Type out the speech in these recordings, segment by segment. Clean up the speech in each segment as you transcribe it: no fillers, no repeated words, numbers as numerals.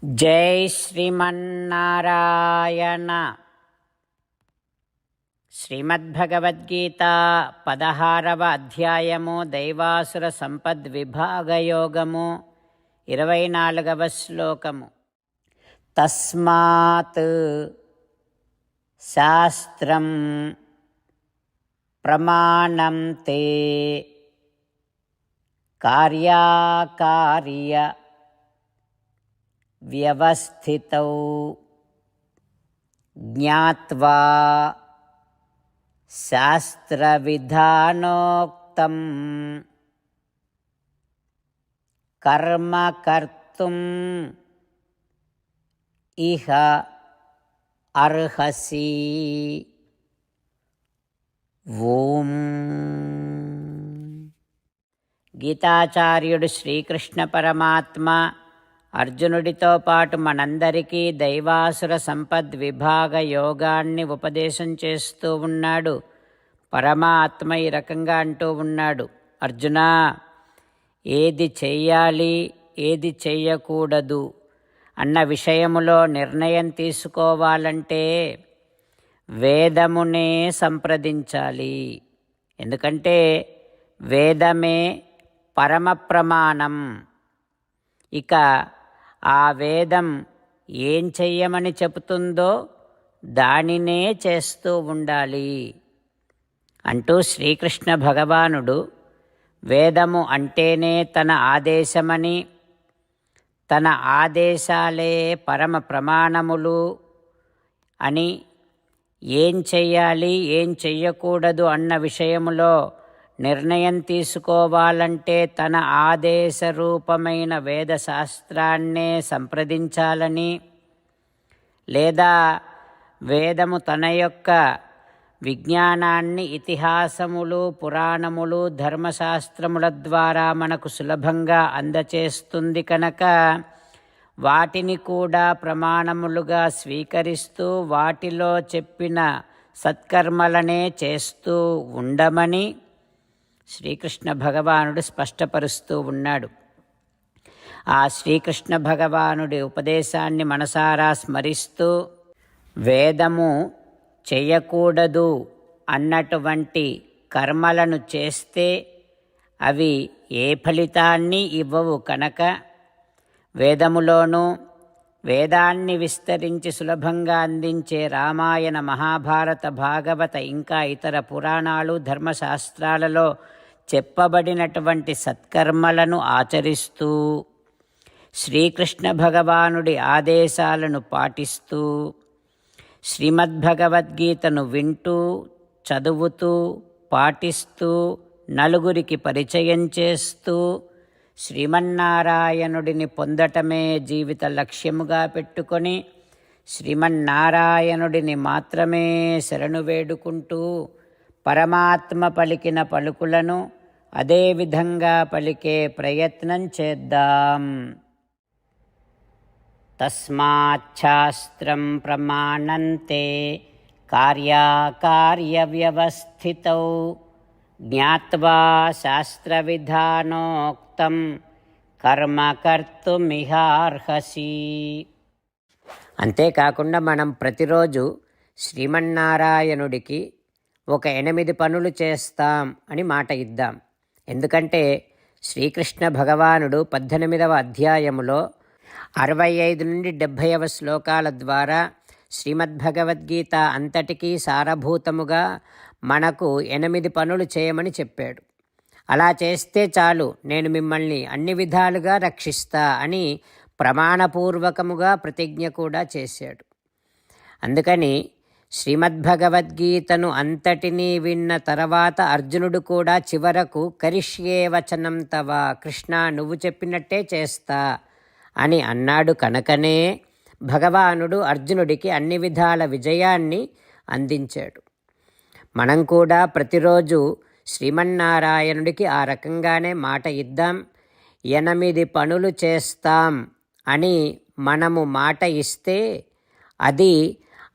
జై శ్రీమన్నారాయణ. శ్రీమద్భగవద్గీత 16వ అధ్యాయము దైవాసుర సంపద్విభాగయోగము 24వ శ్లోకము. తస్మాత్ శాస్త్రం ప్రమాణం తే కార్యాకార్య వ్యవస్థితౌ జ్ఞాత్వా శాస్త్రవిధానోక్తం కర్మ కర్తుం ఇహ అర్హసి. ఓం. గీతాచార్యుడు శ్రీకృష్ణ పరమాత్మ అర్జునుడితో పాటు మనందరికీ దైవాసుర సంపద్విభాగ యోగాన్ని ఉపదేశం చేస్తూ ఉన్నాడు. పరమాత్మ ఈ రకంగా అంటూ ఉన్నాడు, అర్జునా, ఏది చెయ్యాలి ఏది చెయ్యకూడదు అన్న విషయములో నిర్ణయం తీసుకోవాలంటే వేదమునే సంప్రదించాలి. ఎందుకంటే వేదమే పరమ ప్రమాణం. ఇక ఆ వేదం ఏం చెయ్యమని చెబుతుందో దానినే చేస్తూ ఉండాలి అంటూ శ్రీకృష్ణ భగవానుడు వేదము అంటేనే తన ఆదేశమని, తన ఆదేశాలే పరమ ప్రమాణములు అని, ఏం చెయ్యాలి ఏం చెయ్యకూడదు అన్న విషయములో నిర్ణయం తీసుకోవాలంటే తన ఆదేశ రూపమైన వేదశాస్త్రాన్నే సంప్రదించాలని, లేదా వేదము తన యొక్క విజ్ఞానాన్ని ఇతిహాసములు, పురాణములు, ధర్మశాస్త్రముల ద్వారా మనకు సులభంగా అందచేస్తుంది కనుక వాటిని కూడా ప్రమాణములుగా స్వీకరిస్తూ వాటిలో చెప్పిన సత్కర్మలనే చేస్తూ ఉండమని శ్రీకృష్ణ భగవానుడు స్పష్టపరుస్తూ ఉన్నాడు. ఆ శ్రీకృష్ణ భగవానుడి ఉపదేశాన్ని మనసారా స్మరిస్తూ వేదము చేయకూడదు అన్నటువంటి కర్మలను చేస్తే అవి ఏ ఫలితాన్ని ఇవ్వవు కనుక వేదములోనూ వేదాన్ని విస్తరించి సులభంగా అందించే రామాయణ, మహాభారత, భాగవత ఇంకా ఇతర పురాణాలు, ధర్మశాస్త్రాలలో చెప్పబడినటువంటి సత్కర్మలను ఆచరిస్తూ శ్రీకృష్ణ భగవానుడి ఆదేశాలను పాటిస్తూ శ్రీమద్భగవద్గీతను వింటూ, చదువుతూ, పాటిస్తూ, నలుగురికి పరిచయం చేస్తూ శ్రీమన్నారాయణుడిని పొందటమే జీవిత లక్ష్యముగా పెట్టుకొని శ్రీమన్నారాయణుడిని మాత్రమే శరణు వేడుకుంటూ పరమాత్మ పలికిన పలుకులను అదేవిధంగా పలికే ప్రయత్నం చేద్దాం. తస్మాచ్ఛాస్త్రం ప్రమాణంతే కార్యాకార్య వ్యవస్థితౌ జ్ఞాత్వా శాస్త్రవిధానోక్తం కర్మ కర్తుమిహార్హసి. అంతేకాకుండా మనం ప్రతిరోజు శ్రీమన్నారాయణుడికి ఒక 8 పనులు చేస్తాం అని మాట ఇద్దాం. ఎందుకంటే శ్రీకృష్ణ భగవానుడు 18వ అధ్యాయములో 65 నుండి 70వ శ్లోకాల ద్వారా శ్రీమద్భగవద్గీత అంతటికీ సారభూతముగా మనకు 8 పనులు చేయమని చెప్పాడు. అలా చేస్తే చాలు, నేను మిమ్మల్ని అన్ని విధాలుగా రక్షిస్తా అని ప్రమాణపూర్వకముగా ప్రతిజ్ఞ కూడా చేశాడు. అందుకని శ్రీమద్భగవద్గీతను అంతటినీ విన్న తర్వాత అర్జునుడు కూడా చివరకు కరిష్యే వచనం తవ, కృష్ణ నువ్వు చెప్పినట్టే చేస్తా అని అన్నాడు. కనుకనే భగవానుడు అర్జునుడికి అన్ని విధాల విజయాన్ని అందించాడు. మనం కూడా ప్రతిరోజు శ్రీమన్నారాయణుడికి ఆ రకంగానే మాట ఇద్దాం. 8 పనులు చేస్తాం అని మనము మాట ఇస్తే అది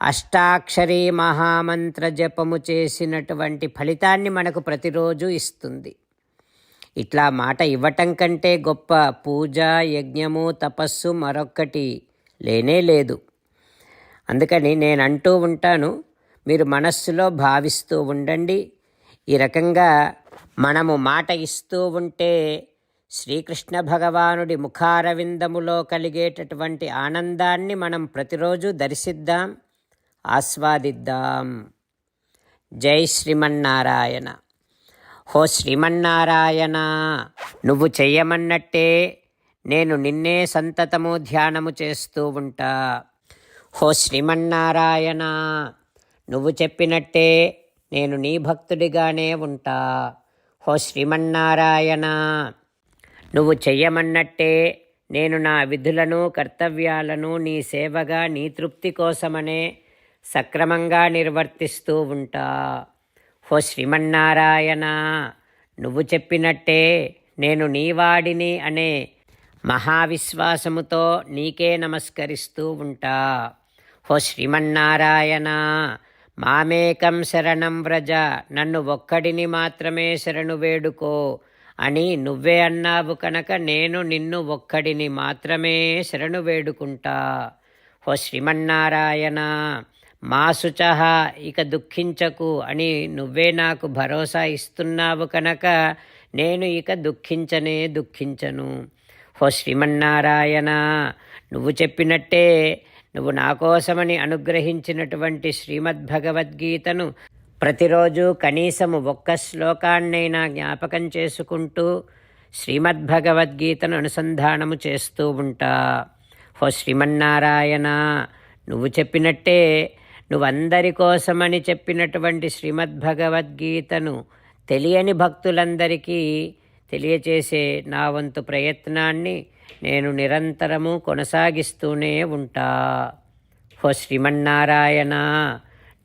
అష్టాక్షరీ మహామంత్ర జపము చేసినటువంటి ఫలితాన్ని మనకు ప్రతిరోజు ఇస్తుంది. ఇట్లా మాట ఇవ్వటం కంటే గొప్ప పూజ, యజ్ఞము, తపస్సు మరొక్కటి లేనే లేదు. అందుకని నేను అంటూ ఉంటాను, మీరు మనస్సులో భావిస్తూ ఉండండి. ఈ రకంగా మనము మాట ఇస్తూ ఉంటే శ్రీకృష్ణ భగవానుడి ముఖారవిందములో కలిగేటటువంటి ఆనందాన్ని మనం ప్రతిరోజు దర్శిద్దాం, ఆస్వాదిద్దాం. జై శ్రీమన్నారాయణ. హో శ్రీమన్నారాయణ, నువ్వు చెయ్యమన్నట్టే నేను నిన్నే సంతతము ధ్యానము చేస్తూ ఉంటా. హో శ్రీమన్నారాయణ, నువ్వు చెప్పినట్టే నేను నీ భక్తుడిగానే ఉంటా. హో శ్రీమన్నారాయణ, నువ్వు చెయ్యమన్నట్టే నేను నా విధులను కర్తవ్యాలను నీ సేవగా నీ తృప్తి కోసమనే సక్రమంగా నిర్వర్తిస్తూ ఉంటా. హో శ్రీమన్నారాయణ, నువ్వు చెప్పినట్టే నేను నీవాడిని అనే మహావిశ్వాసముతో నీకే నమస్కరిస్తూ ఉంటా. హో శ్రీమన్నారాయణ, మామేకం శరణం వ్రజ, నన్ను ఒక్కడిని మాత్రమే శరణు వేడుకో అని నువ్వే అన్నావు కనుక నేను నిన్ను ఒక్కడిని మాత్రమే శరణు వేడుకుంటా. హో శ్రీమన్నారాయణ, మా శుచః, ఇక దుఃఖించకు అని నువ్వే నాకు భరోసా ఇస్తున్నావు కనుక నేను ఇక దుఃఖించను. హో శ్రీమన్నారాయణ, నువ్వు చెప్పినట్టే నువ్వు నా కోసమని అనుగ్రహించినటువంటి శ్రీమద్భగవద్గీతను ప్రతిరోజు కనీసము ఒక్క శ్లోకాన్నైనా జ్ఞాపకం చేసుకుంటూ శ్రీమద్భగవద్గీతను అనుసంధానము చేస్తూ ఉంటా. హో శ్రీమన్నారాయణ, నువ్వు చెప్పినట్టే నువ్వందరి కోసమని చెప్పినటువంటి శ్రీమద్భగవద్గీతను తెలియని భక్తులందరికీ తెలియచేసే నా వంతు ప్రయత్నాన్ని నేను నిరంతరము కొనసాగిస్తూనే ఉంటా. హో శ్రీమన్నారాయణ,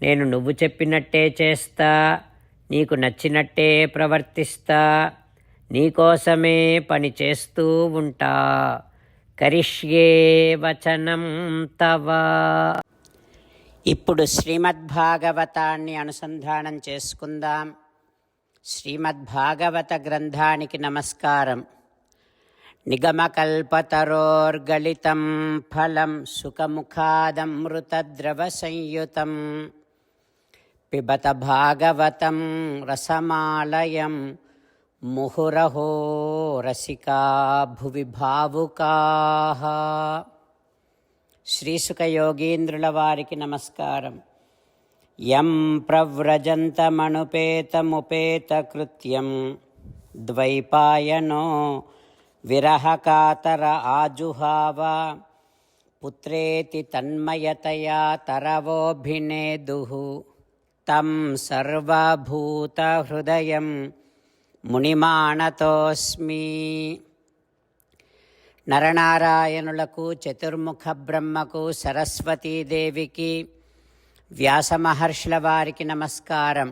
నేను నువ్వు చెప్పినట్టే చేస్తా, నీకు నచ్చినట్టే ప్రవర్తిస్తా, నీకోసమే పని చేస్తూ ఉంటా. కరిష్యే వచనం తవ. ఇప్పుడు శ్రీమద్భాగవతాన్ని అనుసంధానం చేసుకుందాం. శ్రీమద్భాగవత గ్రంథానికి నమస్కారం. నిగమకల్పతరోర్గళితం ఫలం సుఖముఖాదమృతద్రవ సంయుతం పిబత భాగవతం రసమాలయం ముహురహో రసికా భువి భావుకాః. శ్రీసుఖ యోగీంద్రుల వారికి నమస్కారం. యం ప్రవ్రజంతమనుపేతముపేతకృత్యం ద్వైపాయనో విరహకాతర ఆజుహావ పుత్రేతి తన్మయతయా తరవోభినేదుః తం సర్వభూతహృదయం మునిమానతోస్మి. నరనారాయణులకు, చతుర్ముఖ బ్రహ్మకు, సరస్వతీదేవికి, వ్యాసమహర్షుల వారికి నమస్కారం.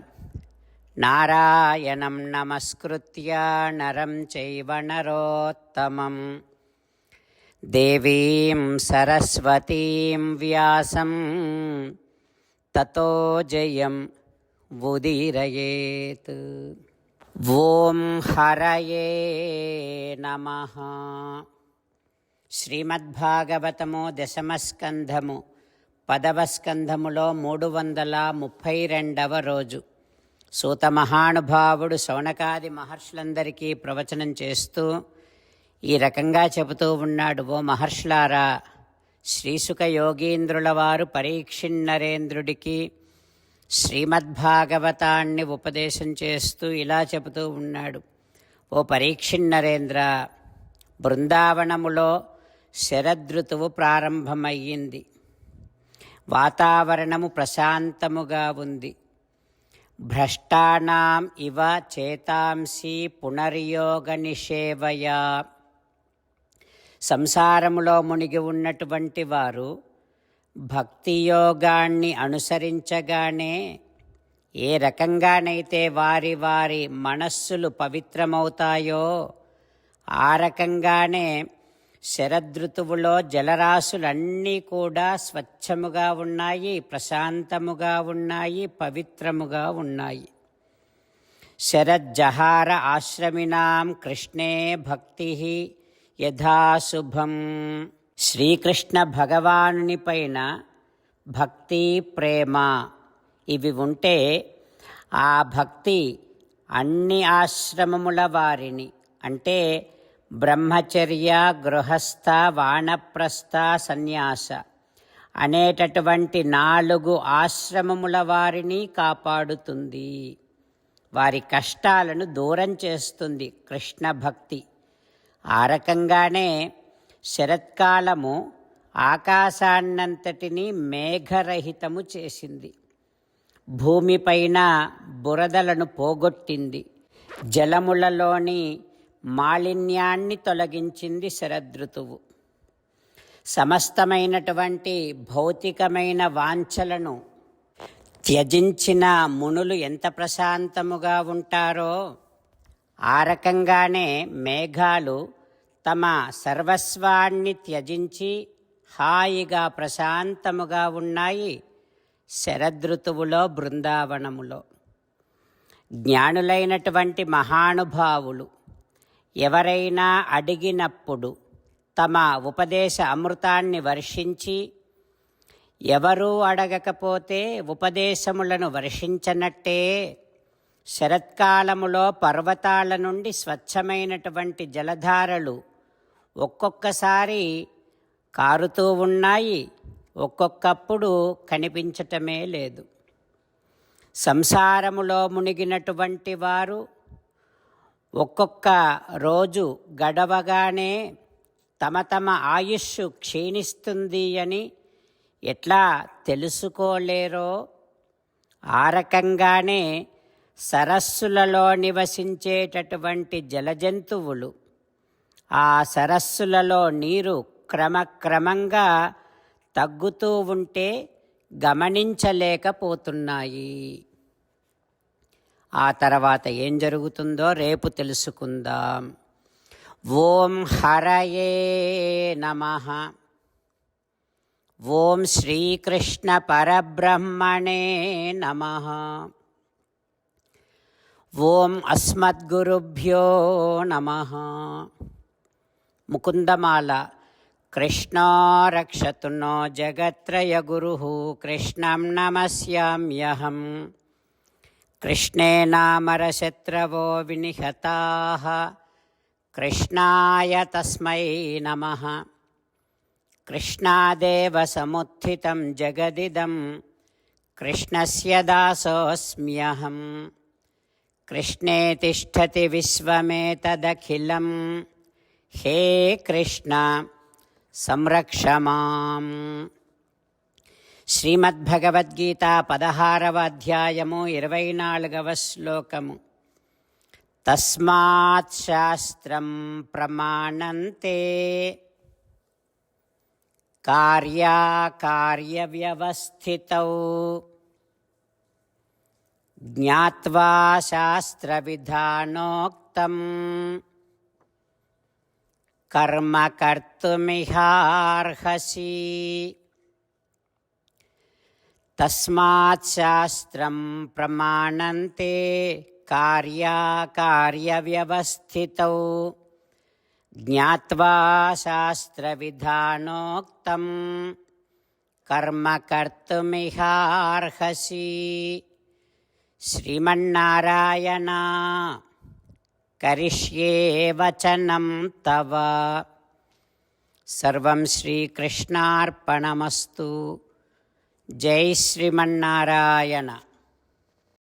నారాయణం నమస్కృత్య నరం చైవ నరోత్తమం దేవీం సరస్వతీం వ్యాసం తతో జయం ఉదీరయేత్. ఓం హరయే నమః. శ్రీమద్భాగవతము దశమస్కంధము 10వ స్కంధములో 332వ రోజు. సూత మహానుభావుడు శౌనకాది మహర్షులందరికీ ప్రవచనం చేస్తూ ఈ రకంగా చెబుతూ ఉన్నాడు. ఓ మహర్షులారా, శ్రీసుఖ యోగీంద్రుల వారు పరీక్షిన్నరేంద్రుడికి శ్రీమద్భాగవతాన్ని ఉపదేశం చేస్తూ ఇలా చెబుతూ ఉన్నాడు. ఓ పరీక్షిన్నరేంద్ర, బృందావనములో శరదృతువు ప్రారంభమయ్యింది. వాతావరణము ప్రశాంతముగా ఉంది. భ్రష్టానాం ఇవ చేతాంసి పునర్యోగ నిషేవయా. సంసారములో మునిగి ఉన్నటువంటి వారు భక్తియోగాన్ని అనుసరించగానే ఏ రకంగానైతే వారి వారి మనస్సులు పవిత్రమవుతాయో ఆ రకంగానే శరదృతువులో జలరాశులన్నీ కూడా స్వచ్ఛముగా ఉన్నాయి, ప్రశాంతముగా ఉన్నాయి, పవిత్రముగా ఉన్నాయి. శరజ్జహార ఆశ్రమినాం కృష్ణే భక్తి యథాశుభం. శ్రీకృష్ణ భగవానుని పైన భక్తి, ప్రేమ ఇవి ఉంటే ఆ భక్తి అన్ని ఆశ్రమముల వారిని, అంటే బ్రహ్మచర్య, గృహస్థ, వానప్రస్థ, సన్యాస అనేటటువంటి 4 ఆశ్రమముల వారిని కాపాడుతుంది. వారి కష్టాలను దూరం చేస్తుంది కృష్ణ భక్తి. ఆ రకంగానే శరత్కాలము ఆకాశాన్నంతటినీ మేఘరహితము చేసింది. భూమిపైన బురదలను పోగొట్టింది. జలములలోని మాలిన్యాన్ని తొలగించింది శరదృతువు. సమస్తమైనటువంటి భౌతికమైన వాంఛలను త్యజించిన మునులు ఎంత ప్రశాంతముగా ఉంటారో, ఆ రకంగానే మేఘాలు తమ సర్వస్వాన్ని త్యజించి హాయిగా ప్రశాంతముగా ఉన్నాయి శరదృతువులో, బృందావనములో. జ్ఞానులైనటువంటి మహానుభావులు ఎవరైనా అడిగినప్పుడు తమ ఉపదేశ అమృతాన్ని వర్షించి, ఎవరూ అడగకపోతే ఉపదేశములను వర్షించనట్టే శరత్కాలములో పర్వతాల నుండి స్వచ్ఛమైనటువంటి జలధారలు ఒక్కొక్కసారి కారుతూ ఉన్నాయి, ఒక్కొక్కప్పుడు కనిపించటమే లేదు. సంసారములో మునిగినటువంటి వారు ఒక్కొక్క రోజు గడవగానే తమ తమ ఆయుష్షు క్షీణిస్తుంది అని ఎట్లా తెలుసుకోలేరో, ఆ రకంగానే సరస్సులలో నివసించేటటువంటి జలజంతువులు ఆ సరస్సులలో నీరు క్రమక్రమంగా తగ్గుతూ ఉంటే గమనించలేకపోతున్నాయి. ఆ తర్వాత ఏం జరుగుతుందో రేపు తెలుసుకుందాం. ఓం హరయే నమః. ఓం శ్రీకృష్ణ పరబ్రహ్మణే నమః. ఓం అస్మద్గురుభ్యో నమః. ముకుందమాల. కృష్ణో రక్షతు నో జగత్రయగురుః కృష్ణం నమస్యామ్యహం. కృష్ణేనామరశత్రవో వినిహతాః కృష్ణాయ తస్మై నమః. కృష్ణాదేవ సముత్థితం జగదిదం కృష్ణస్య దాసోऽస్మ్యహం. కృష్ణే తిష్ఠతి విశ్వమేతదఖిలం హే కృష్ణ సంరక్ష మాం. శ్రీమద్భగవద్గీత 16వ అధ్యాయము 24వ శ్లోకము. తస్మాత్ శాస్త్రం ప్రమాణంతే కార్యాకార్యవ్యవస్థితౌ జ్ఞాత్వా శాస్త్రవిధానోక్తం కర్మ కర్తుమిహార్హసి. తస్మాత్ శాస్త్రం ప్రమాణంతే కార్యాకార్యవ్యవస్థితౌ జ్ఞాత్వా శాస్త్రవిధానోక్తం కర్మ కర్తుమిహార్హసి. శ్రీమన్నారాయణ కరిష్యే వచనం తవ. సర్వం శ్రీకృష్ణార్పణమస్తు. జై శ్రీమన్నారాయణ.